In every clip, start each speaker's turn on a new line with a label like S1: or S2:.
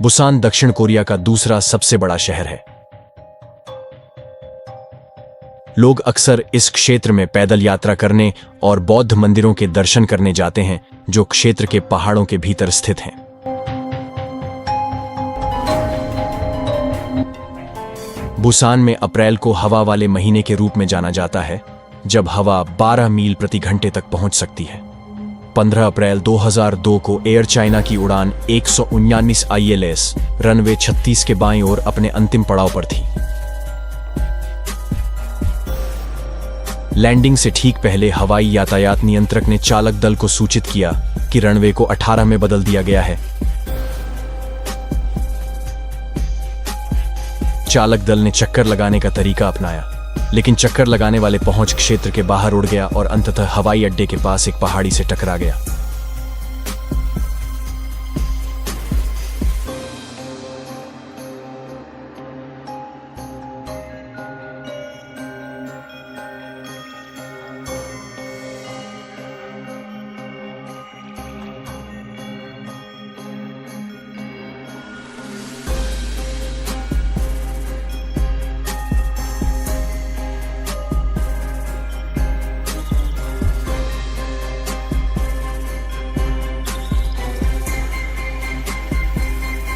S1: Busan दक्षिण Korea का दूसरा सबसे बड़ा शहर है। लोग अक्सर इस क्षेत्र में पैदल यात्रा करने और बौद्ध मंदिरों के दर्शन करने जाते हैं जो क्षेत्र के पहाड़ों के भीतर स्थित हैं। बुसान में अप्रैल को हवा वाले महीने के रूप में जाना जाता है, जब हवा 12 मील प्रति घंटे तक पहुंच सकती है। 15 अप्रैल 2002 को एयर चाइना की उड़ान 119 ILS रनवे 36 के बाईं ओर अपने अंतिम पड़ाव पर थी। लैंडिंग से ठीक पहले हवाई यातायात नियंत्रक ने चालक दल को सूचित किया कि रनवे को 18 में बदल दिया गया है। चालक दल ने चक्कर लगाने का तरीका अपनाया, लेकिन चक्कर लगाने वाले पहुंच क्षेत्र के बाहर उड़ गया और अंततः हवाई अड्डे के पास एक पहाड़ी से टकरा गया।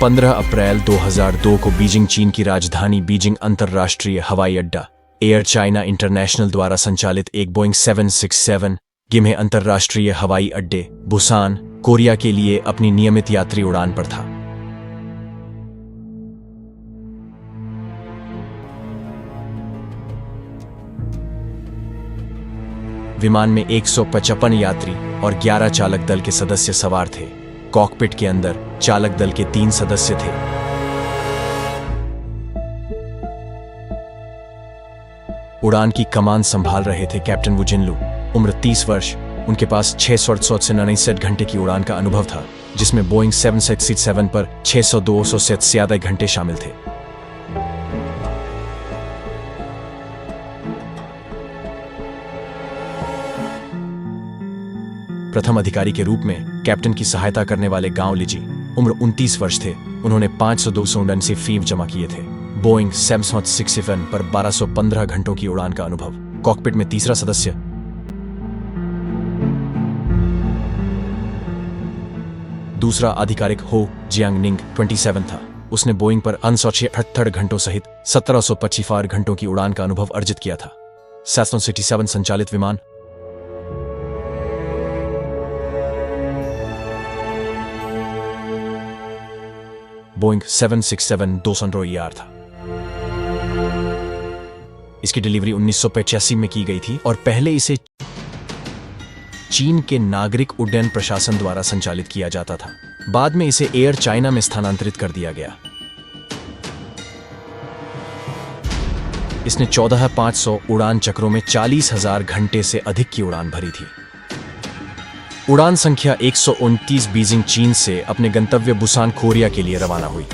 S1: पंद्रह अप्रैल 2002 को बीजिंग चीन की राजधानी बीजिंग अंतर्राष्ट्रीय हवाई अड्डा एयर चाइना इंटरनेशनल द्वारा संचालित एक बोइंग 767 गिम्हे अंतर्राष्ट्रीय हवाई अड्डे बुसान, कोरिया के लिए अपनी नियमित यात्री उड़ान पर था। विमान में 155 यात्री और 11 चालक दल के सदस्य सवार थे। कॉकपिट के अंदर चालक दल के 3 सदस्य थे। उड़ान की कमान संभाल रहे थे कैप्टन वू जिनलू, उम्र 30 वर्ष। उनके पास 669 घंटे की उड़ान का अनुभव था, जिसमें बोइंग 767 पर 602 से ज्यादा घंटे शामिल थे। प्रथम अधिकारी के रूप में कैप्टन की सहायता करने वाले गांव लिजी, उम्र 29 वर्ष थे। उन्होंने 502 फीव जमा किए थे। बोइंग 767 पर 1215 घंटों की उड़ान का अनुभव। कॉकपिट में तीसरा सदस्य दूसरा आधिकारिक हो जियांगनिंग 27 था। उसने बोइंग पर 978 घंटों सहित 1755 घंटों की उड़ान का अनुभव अर्जित किया था। 767 संचालित विमान बोइंग 767-200ER था। इसकी डिलीवरी 1985 में की गई थी और पहले इसे चीन के नागरिक उड्डयन प्रशासन द्वारा संचालित किया जाता था। बाद में इसे एयर चाइना में स्थानांतरित कर दिया गया। इसने 14,500 उड़ान चक्रों में 40,000 घंटे से अधिक की उड़ान भरी थी। उड़ान संख्या 129 बीजिंग चीन से अपने गंतव्य बुसान, कोरिया के लिए रवाना हुई।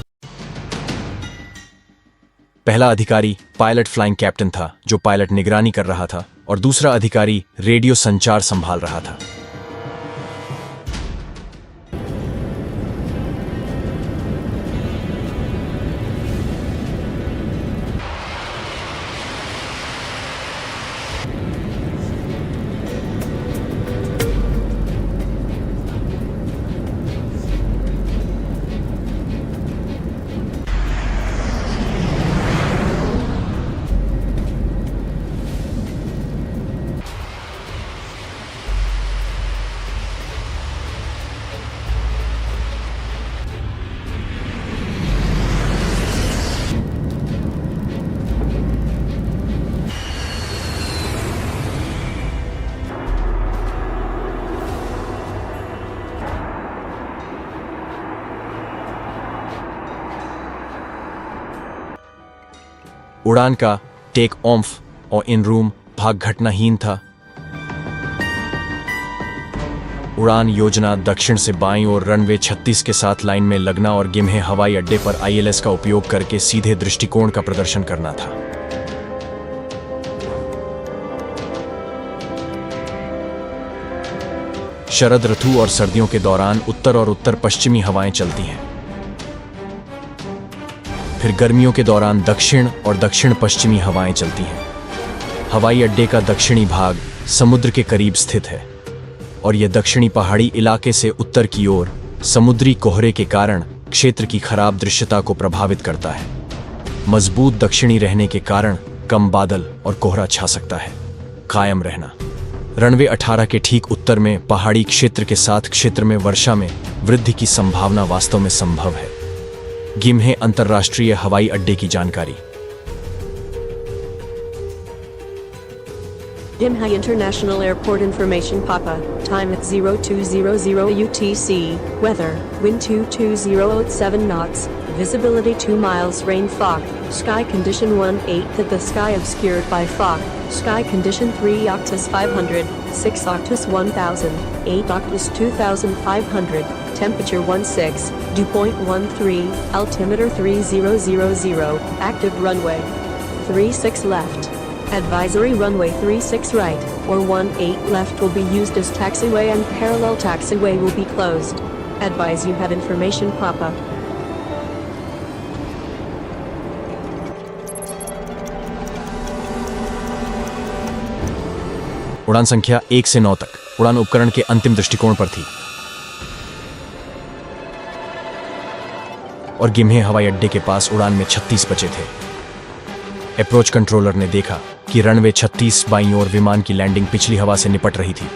S1: पहला अधिकारी पायलट फ्लाइंग कैप्टन था, जो पायलट निगरानी कर रहा था, और दूसरा अधिकारी रेडियो संचार संभाल रहा था। उड़ान का टेक ऑफ और इन रूम भाग घटनाहीन था। उड़ान योजना दक्षिण से बाईं ओर रनवे 36 के साथ लाइन में लगना और गिम्हे हवाई अड्डे पर ILS का उपयोग करके सीधे दृष्टिकोण का प्रदर्शन करना था। शरद ऋतु और सर्दियों के दौरान उत्तर और उत्तर पश्चिमी हवाएं चलती हैं। फिर गर्मियों के दौरान दक्षिण और दक्षिण पश्चिमी हवाएं चलती हैं। हवाई अड्डे का दक्षिणी भाग समुद्र के करीब स्थित है और यह दक्षिणी पहाड़ी इलाके से उत्तर की ओर समुद्री कोहरे के कारण क्षेत्र की खराब दृश्यता को प्रभावित करता है। मजबूत दक्षिणी रहने के कारण कम बादल और कोहरा छा सकता है। कायम रहना। रनवे 18 के ठीक उत्तर में पहाड़ी क्षेत्र के साथ क्षेत्र में वर्षा में वृद्धि की संभावना वास्तव में संभव है। गिम्हे अंतर्राष्ट्रीय हवाई अड्डे की जानकारी।
S2: Gimhae International Airport information Papa, time at 0200 UTC, weather, wind 22087 knots, visibility 2 miles, rain fog, sky condition 1-8 that the sky obscured by fog, sky condition 3 octus 500, 6 octus 1000, 8 octus 2500, temperature 16, dew point 13, altimeter 3000, active runway 36 left. Advisory runway 36 right or 18 left will be used as taxiway and parallel taxiway will be closed. Advise you have information Papa.
S1: उड़ान संख्या 1 से 9 तक उड़ान उपकरण के अंतिम दृष्टिकोण पर थी और गिम्हे हवाई अड्डे के पास उड़ान में 36 बचे थे। अप्रोच कंट्रोलर ने देखा कि रनवे 36 बाईं ओर विमान की लैंडिंग पिछली हवा से निपट रही थी।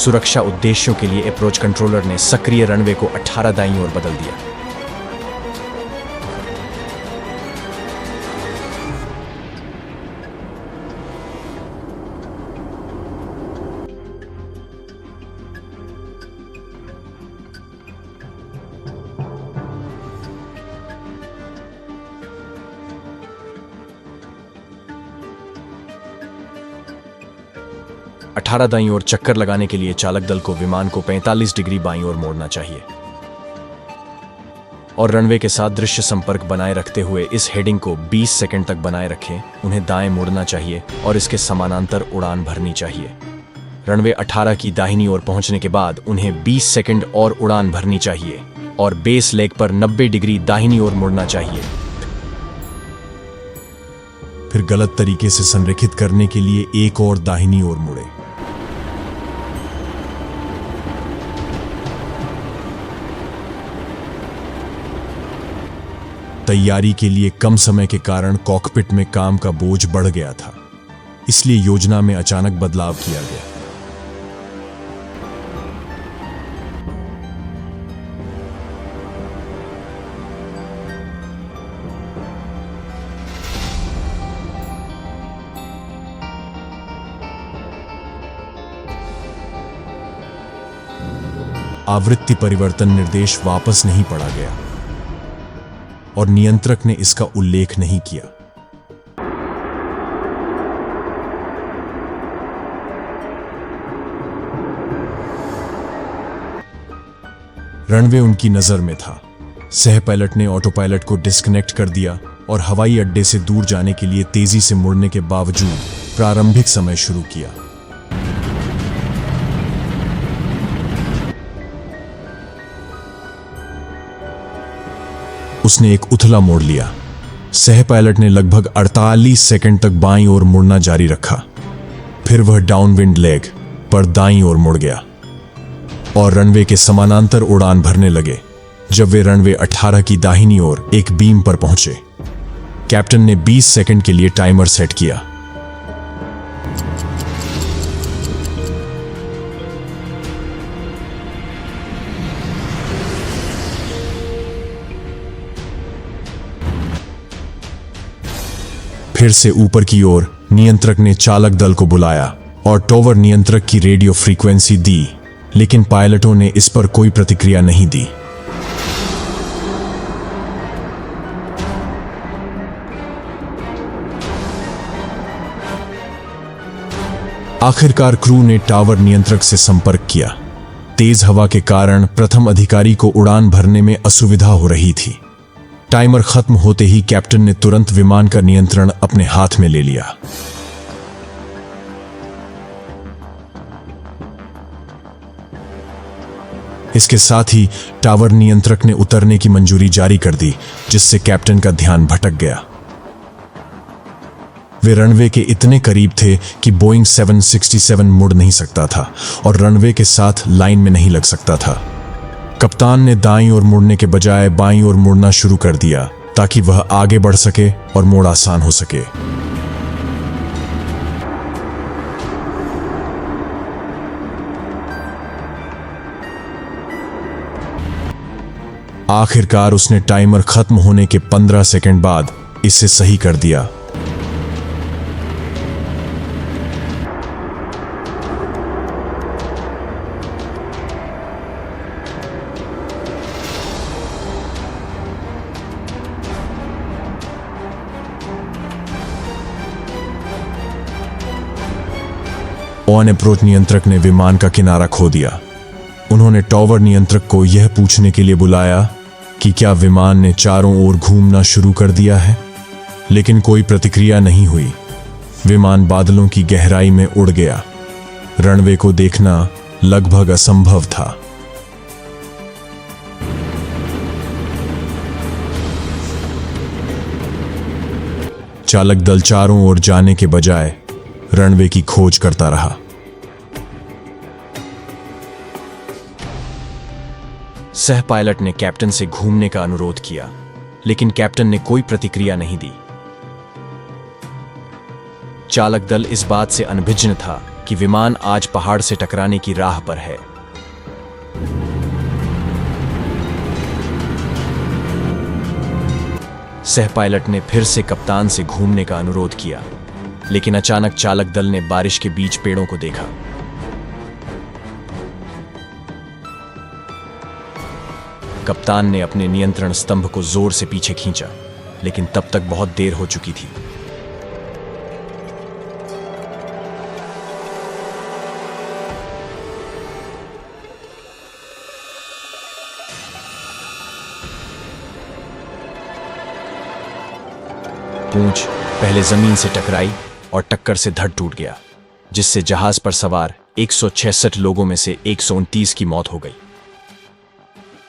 S1: सुरक्षा उद्देश्यों के लिए अप्रोच कंट्रोलर ने सक्रिय रनवे को 18 दाईं ओर बदल दिया। अठारह दाईं ओर चक्कर लगाने के लिए चालक दल को विमान को 45 डिग्री बाईं ओर मोड़ना चाहिए और रनवे के साथ दृश्य संपर्क बनाए रखते हुए इस हेडिंग को 20 सेकंड तक बनाए रखें। उन्हें दाएं मुड़ना चाहिए और इसके समानांतर उड़ान भरनी चाहिए। रनवे 18 की दाहिनी ओर पहुंचने के बाद उन्हें 20 सेकंड और उड़ान भरनी चाहिए और बेस लेग पर 90 डिग्री दाहिनी ओर मुड़ना चाहिए।
S3: फिर गलत तरीके से संरेखित करने के लिए एक और दाहिनी ओर मुड़े। तैयारी के लिए कम समय के कारण कॉकपिट में काम का बोझ बढ़ गया था, इसलिए योजना में अचानक बदलाव किया गया। आवृत्ति परिवर्तन निर्देश वापस नहीं पढ़ा गया और नियंत्रक ने इसका उल्लेख नहीं किया। रनवे उनकी नजर में था। सह पायलट ने ऑटो पायलट को डिस्कनेक्ट कर दिया और हवाई अड्डे से दूर जाने के लिए तेजी से मुड़ने के बावजूद प्रारंभिक समय शुरू किया। उसने एक उथला मोड़ लिया। सह पायलट ने लगभग 48 सेकंड तक बाईं ओर मुड़ना जारी रखा। फिर वह डाउनविंड लेग पर दाईं ओर मुड़ गया और रनवे के समानांतर उड़ान भरने लगे। जब वे रनवे 18 की दाहिनी ओर एक बीम पर पहुंचे, कैप्टन ने 20 सेकंड के लिए टाइमर सेट किया। फिर से ऊपर की ओर नियंत्रक ने चालक दल को बुलाया और टॉवर नियंत्रक की रेडियो फ्रीक्वेंसी दी, लेकिन पायलटों ने इस पर कोई प्रतिक्रिया नहीं दी। आखिरकार क्रू ने टावर नियंत्रक से संपर्क किया। तेज हवा के कारण प्रथम अधिकारी को उड़ान भरने में असुविधा हो रही थी। टाइमर खत्म होते ही कैप्टन ने तुरंत विमान का नियंत्रण अपने हाथ में ले लिया। इसके साथ ही टावर नियंत्रक ने उतरने की मंजूरी जारी कर दी, जिससे कैप्टन का ध्यान भटक गया। वे रनवे के इतने करीब थे कि बोइंग 767 मुड़ नहीं सकता था और रनवे के साथ लाइन में नहीं लग सकता था। कप्तान ने दाईं ओर मुड़ने के बजाय बाईं ओर मुड़ना शुरू कर दिया ताकि वह आगे बढ़ सके और मोड़ आसान हो सके। आखिरकार उसने टाइमर खत्म होने के 15 सेकंड बाद इसे सही कर दिया। ऑन अप्रोच नियंत्रक ने विमान का किनारा खो दिया। उन्होंने टावर नियंत्रक को यह पूछने के लिए बुलाया कि क्या विमान ने चारों ओर घूमना शुरू कर दिया है, लेकिन कोई प्रतिक्रिया नहीं हुई। विमान बादलों की गहराई में उड़ गया। रनवे को देखना लगभग असंभव था। चालक दल चारों ओर जाने के बजाय रनवे की खोज करता रहा।
S1: सह पायलट ने कैप्टन से घूमने का अनुरोध किया, लेकिन कैप्टन ने कोई प्रतिक्रिया नहीं दी। चालक दल इस बात से अनभिज्ञ था कि विमान आज पहाड़ से टकराने की राह पर है। सह पायलट ने फिर से कप्तान से घूमने का अनुरोध किया, लेकिन अचानक चालक दल ने बारिश के बीच पेड़ों को देखा। कप्तान ने अपने नियंत्रण स्तंभ को जोर से पीछे खींचा, लेकिन तब तक बहुत देर हो चुकी थी। पूंछ पहले जमीन से टकराई और टक्कर से धड़ टूट गया, जिससे जहाज पर सवार 166 लोगों में से 129 की मौत हो गई।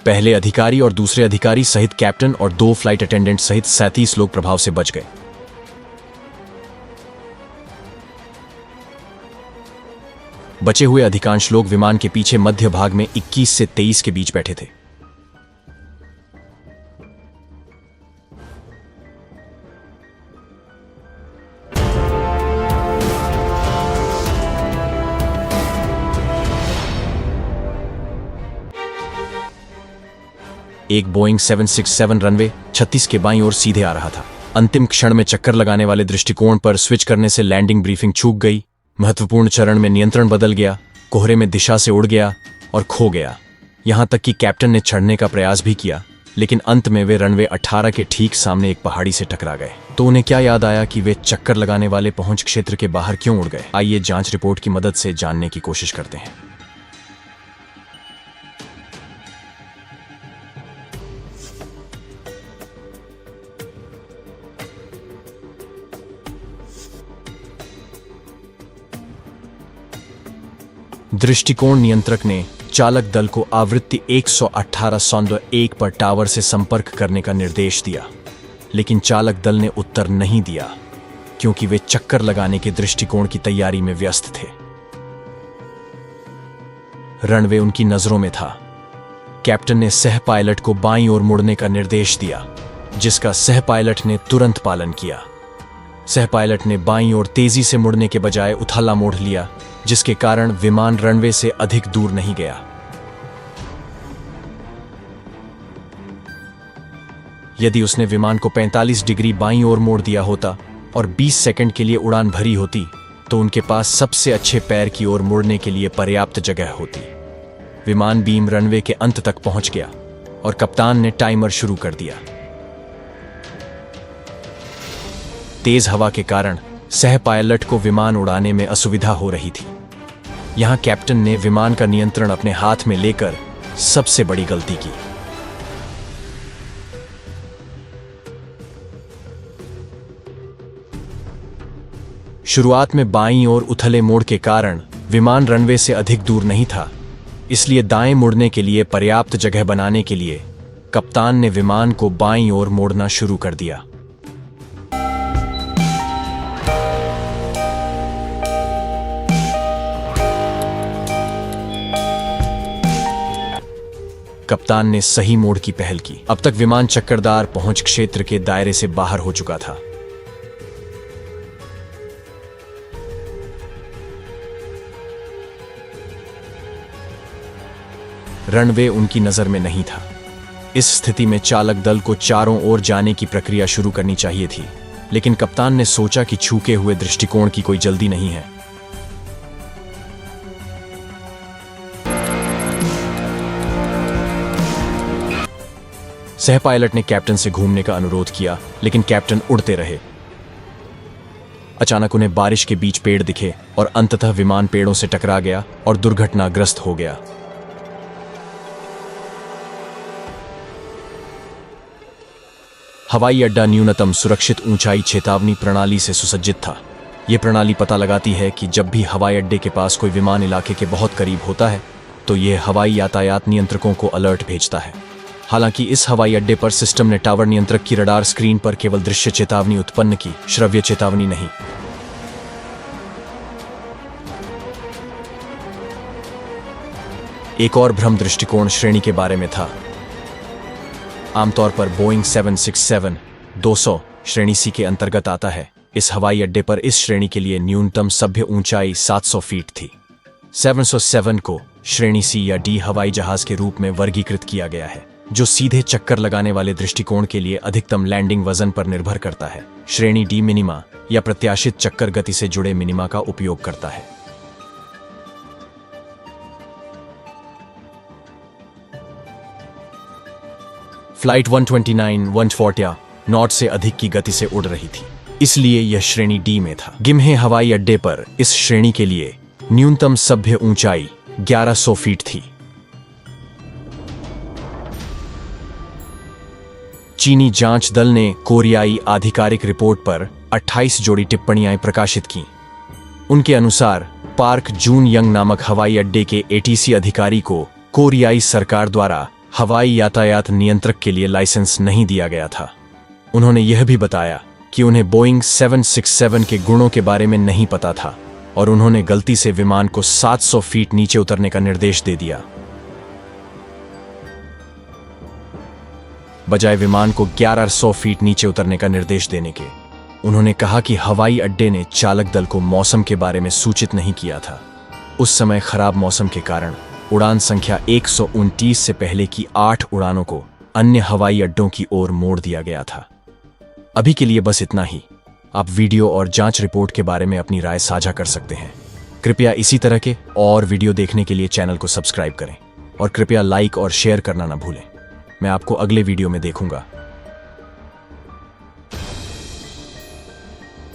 S1: पहले अधिकारी और दूसरे अधिकारी सहित कैप्टन और 2 फ्लाइट अटेंडेंट सहित 37 लोग प्रभाव से बच गए। बचे हुए अधिकांश लोग विमान के पीछे मध्य भाग में 21 से 23 के बीच बैठे थे। एक बोइंग 767 रनवे 36 के बाईं ओर सीधे आ रहा था। अंतिम क्षण में चक्कर लगाने वाले दृष्टिकोण पर स्विच करने से लैंडिंग ब्रीफिंग चूक गई। महत्वपूर्ण चरण में नियंत्रण बदल गया, कोहरे में दिशा से उड़ गया और खो गया। यहां तक कि कैप्टन ने चढ़ने का प्रयास भी किया, लेकिन अंत में वे रनवे 18 के ठीक सामने एक पहाड़ी से टकरा गए। तो उन्हें क्या याद आया कि वे चक्कर लगाने वाले पहुंच क्षेत्र के बाहर क्यों उड़ गए? आइए जांच रिपोर्ट की मदद से जानने की कोशिश करते हैं। दृष्टिकोण नियंत्रक ने चालक दल को आवृत्ति 118.1 पर टावर से संपर्क करने का निर्देश दिया, लेकिन चालक दल ने उत्तर नहीं दिया क्योंकि वे चक्कर लगाने के दृष्टिकोण की तैयारी में व्यस्त थे। रनवे उनकी नजरों में था। कैप्टन ने सह पायलट को बाईं ओर मुड़ने का निर्देश दिया, जिसका सह पायलट ने तुरंत पालन किया। सह पायलट ने बाईं ओर तेजी से मुड़ने के बजाय उथाला मोड़ लिया, जिसके कारण विमान रनवे से अधिक दूर नहीं गया। यदि उसने विमान को 45 डिग्री बाईं ओर मोड़ दिया होता और 20 सेकंड के लिए उड़ान भरी होती, तो उनके पास सबसे अच्छे पैर की ओर मुड़ने के लिए पर्याप्त जगह होती। विमान बीम रनवे के अंत तक पहुंच गया और कप्तान ने टाइमर शुरू कर दिया। तेज हवा के कारण सह पायलट को विमान उड़ाने में असुविधा हो रही थी। यहां कैप्टन ने विमान का नियंत्रण अपने हाथ में लेकर सबसे बड़ी गलती की। शुरुआत में बाईं ओर उथले मोड़ के कारण विमान रनवे से अधिक दूर नहीं था, इसलिए दाएं मुड़ने के लिए पर्याप्त जगह बनाने के लिए कप्तान ने विमान को बाईं ओर मोड़ना शुरू कर दिया। कप्तान ने सही मोड़ की पहल की। अब तक विमान चक्करदार पहुंच क्षेत्र के दायरे से बाहर हो चुका था। रनवे उनकी नजर में नहीं था। इस स्थिति में चालक दल को चारों ओर जाने की प्रक्रिया शुरू करनी चाहिए थी, लेकिन कप्तान ने सोचा कि छूके हुए दृष्टिकोण की कोई जल्दी नहीं है। सह पायलट ने कैप्टन से घूमने का अनुरोध किया, लेकिन कैप्टन उड़ते रहे। अचानक उन्हें बारिश के बीच पेड़ दिखे और अंततः विमान पेड़ों से टकरा गया और दुर्घटनाग्रस्त हो गया। हवाई अड्डा न्यूनतम सुरक्षित ऊंचाई चेतावनी प्रणाली से सुसज्जित था। यह प्रणाली पता लगाती है कि जब भी हवाई अड्डे के पास कोई विमान इलाके के बहुत करीब होता है तो यह हवाई यातायात नियंत्रकों को अलर्ट भेजता है। हालांकि इस हवाई अड्डे पर सिस्टम ने टावर नियंत्रक की रडार स्क्रीन पर केवल दृश्य चेतावनी उत्पन्न की, श्रव्य चेतावनी नहीं। एक और भ्रम दृष्टिकोण श्रेणी के बारे में था। आमतौर पर बोइंग 767-200 श्रेणी सी के अंतर्गत आता है। इस हवाई अड्डे पर इस श्रेणी के लिए न्यूनतम सभ्य ऊंचाई 700 फीट थी। 707 को श्रेणी सी या डी हवाई जहाज के रूप में वर्गीकृत किया गया है, जो सीधे चक्कर लगाने वाले दृष्टिकोण के लिए अधिकतम लैंडिंग वजन पर निर्भर करता है। श्रेणी डी मिनिमा या प्रत्याशित चक्कर गति से जुड़े मिनिमा का उपयोग करता है। फ्लाइट 129-140 नॉट से अधिक की गति से उड़ रही थी, इसलिए यह श्रेणी डी में था। गिम्हे हवाई अड्डे पर इस श्रेणी के लिए न्यूनतम सभ्य ऊंचाई 1100 फीट थी। चीनी जांच दल ने कोरियाई आधिकारिक रिपोर्ट पर 28 जोड़ी टिप्पणियां प्रकाशित की। उनके अनुसार पार्क जून यंग नामक हवाई अड्डे के एटीसी अधिकारी को कोरियाई सरकार द्वारा हवाई यातायात नियंत्रक के लिए लाइसेंस नहीं दिया गया था। उन्होंने यह भी बताया कि उन्हें बोइंग 767 के गुणों के बारे में नहीं पता था और उन्होंने गलती से विमान को 700 फीट नीचे उतरने का निर्देश दे दिया, बजाय विमान को 1100 फीट नीचे उतरने का निर्देश देने के। उन्होंने कहा कि हवाई अड्डे ने चालक दल को मौसम के बारे में सूचित नहीं किया था। उस समय खराब मौसम के कारण उड़ान संख्या 129 से पहले की 8 उड़ानों को अन्य हवाई अड्डों की ओर मोड़ दिया गया था। अभी के लिए बस इतना ही। आप वीडियो और जांच रिपोर्ट के बारे में अपनी राय साझा कर सकते हैं। कृपया इसी तरह के और वीडियो देखने के लिए चैनल को सब्सक्राइब करें और कृपया लाइक और शेयर करना ना भूलें। मैं आपको अगले वीडियो में देखूंगा।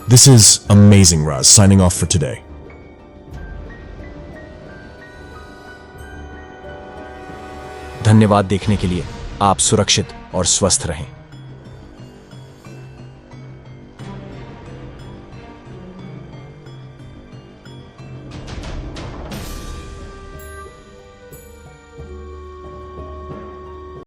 S3: This is amazing, Raz. Signing off for today.
S1: धन्यवाद देखने के लिए। आप सुरक्षित और स्वस्थ रहें।